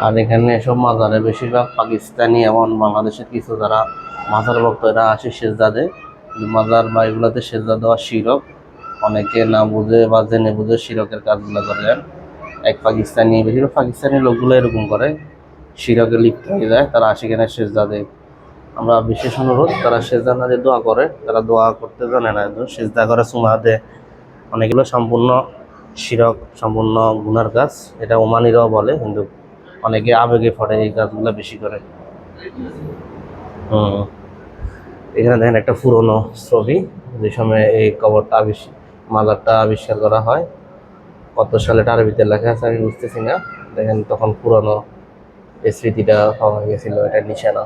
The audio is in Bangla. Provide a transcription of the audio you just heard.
আর এখানে এসব মাজারে বেশিরভাগ পাকিস্তানি এবং বাংলাদেশের কিছু যারা মাজার ভক্ত এরা আসে সেজদা দেয়। মাজার বা এগুলোতে সেজদা দেওয়া শিরক, অনেকে না বুঝে বা জেনে বুঝে শিরকের কাজগুলো করে। এক পাকিস্তানি, বেশিরভাগ পাকিস্তানি লোকগুলো এরকম করে, শিরকে লিপ্ত হয়ে যায়, তারা আসে এখানে সেজদা দেয়। আমরা বিশেষ অনুরোধ, তারা সেজদা না দিয়ে দোয়া করে, তারা দোয়া করতে জানে না, সেজদা করে চুমা দেয়, অনেকগুলো সম্পূর্ণ শিরক, সম্পূর্ণ গুনার কাজ। এটা ওমানিরাও বলে, কিন্তু অনেকে আবেগে পড়ে এই কাজগুলো বেশি করে। এখানে দেখেন একটা পুরনো ছবি, যে সময় এই কবরটা মাজারটা আবিষ্কার করা হয়। কত সালে এটা আরবিতে লেখা আছে আমি বুঝতেছি না। দেখেন তখন পুরনো এই স্মৃতিটা পাওয়া গেছিল, এটা নিশানা।